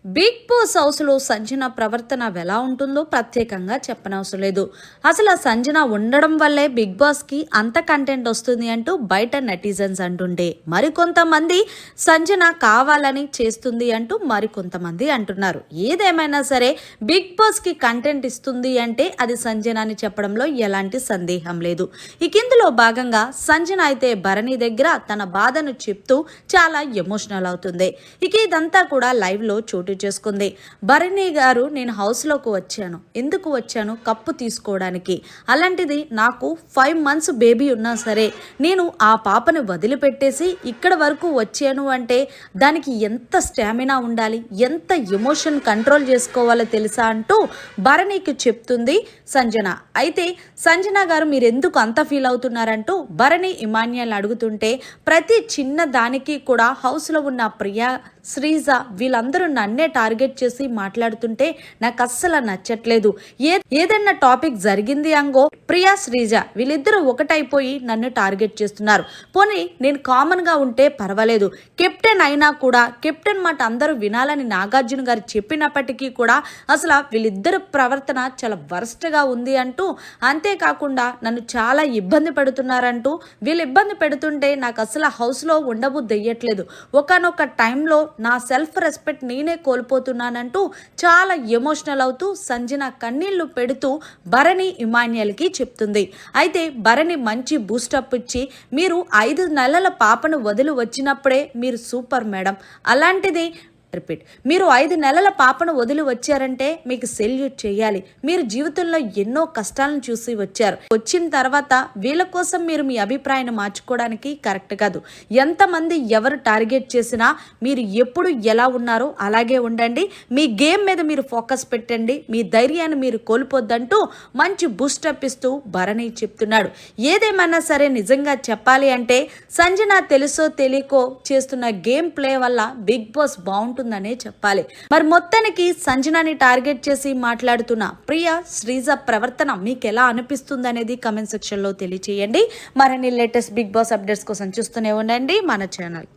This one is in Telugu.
బిగ్ బాస్ హౌస్లో సంజన ప్రవర్తన ఎలా ఉంటుందో ప్రత్యేకంగా చెప్పనవసరం లేదు. అసలు ఆ సంజన ఉండడం వల్లే బిగ్ బాస్కి అంత కంటెంట్ వస్తుంది అంటూ బయట నెటిజన్స్ అంటుండే, మరికొంతమంది సంజన కావాలని చేస్తుంది అంటూ మరికొంతమంది అంటున్నారు. ఏదేమైనా సరే బిగ్ బాస్కి కంటెంట్ ఇస్తుంది అంటే అది సంజన అని చెప్పడంలో ఎలాంటి సందేహం లేదు. ఇందులో భాగంగా సంజన అయితే భరణి దగ్గర తన బాధను చెప్తూ చాలా ఎమోషనల్ అవుతుంది. ఇదంతా కూడా లైవ్లో చోటు చేసుకుంది. భరణి గారు, నేను హౌస్లోకి వచ్చాను, ఎందుకు వచ్చాను, కప్పు తీసుకోవడానికి. అలాంటిది నాకు 5 months బేబీ ఉన్నా సరే నేను ఆ పాపను వదిలిపెట్టేసి ఇక్కడ వరకు వచ్చాను అంటే దానికి ఎంత స్టామినా ఉండాలి, ఎంత ఎమోషన్ కంట్రోల్ చేసుకోవాలో తెలుసా అంటూ భరణికి చెప్తుంది సంజన. అయితే సంజన గారు మీరు ఎందుకు అంత ఫీల్ అవుతున్నారంటూ భరణి ఇమాన్యుయల్ అడుగుతుంటే, ప్రతి చిన్న దానికి కూడా హౌస్లో ఉన్న ప్రియా, శ్రీజ వీళ్ళందరూ నన్నే టార్గెట్ చేసి మాట్లాడుతుంటే నాకు అస్సలు నచ్చట్లేదు. ఏదైనా టాపిక్ జరిగింది అంగో ప్రియా, శ్రీజ వీళ్ళిద్దరూ ఒకటైపోయి నన్ను టార్గెట్ చేస్తున్నారు. పోనీ నేను కామన్ గా ఉంటే పర్వాలేదు, కెప్టెన్ అయినా కూడా కెప్టెన్ మాట అందరూ వినాలని నాగార్జున గారు చెప్పినప్పటికీ కూడా అసలు వీళ్ళిద్దరు ప్రవర్తన చాలా వరస్ట్ గా ఉంది అంటూ, అంతేకాకుండా నన్ను చాలా ఇబ్బంది పెడుతున్నారంటూ, వీళ్ళు ఇబ్బంది పెడుతుంటే నాకు అసలు హౌస్లో ఉండబుద్ధి అయ్యట్లేదు, ఒకనొక టైంలో నా సెల్ఫ్ రెస్పెక్ట్ నేనే కోల్పోతున్నానంటూ చాలా ఎమోషనల్ అవుతూ సంజన కన్నీళ్లు పెడుతూ భరణి ఇమాన్యుయల్కి చెప్తుంది. అయితే భరణి మంచి బూస్టప్ ఇచ్చి, మీరు 5 నెలల పాపను వదిలి వచ్చినప్పుడే మీరు సూపర్ మేడం, అలాంటిది మీరు 5 నెలల పాపను వదిలి వచ్చారంటే మీకు సెల్యూట్ చేయాలి. మీరు జీవితంలో ఎన్నో కష్టాలను చూసి వచ్చారు. వచ్చిన తర్వాత వీళ్ళ కోసం మీరు మీ అభిప్రాయాన్ని మార్చుకోవడానికి కరెక్ట్ కాదు. ఎంతమంది ఎవరు టార్గెట్ చేసినా మీరు ఎప్పుడు ఎలా ఉన్నారో అలాగే ఉండండి. మీ గేమ్ మీద మీరు ఫోకస్ పెట్టండి, మీ ధైర్యాన్ని మీరు కోల్పోద్దంటూ మంచి బూస్టప్ ఇస్తూ భరణి చెప్తున్నాడు. ఏదేమైనా సరే నిజంగా చెప్పాలి అంటే సంజన తెలుసో తెలియకో చేస్తున్న గేమ్ ప్లే వల్ల బిగ్ బాస్ బాగుంటుంది అనే చెప్పాలి. మరి మొత్తానికి సంజనాని టార్గెట్ చేసి మాట్లాడుతున్న ప్రియా, శ్రీజ ప్రవర్తన మీకు ఎలా అనిపిస్తుంది అనేది కమెంట్ సెక్షన్ లో తెలియచేయండి. మరిన్ని లేటెస్ట్ బిగ్ బాస్ అప్డేట్స్ కోసం చూస్తూనే ఉండండి మన ఛానల్.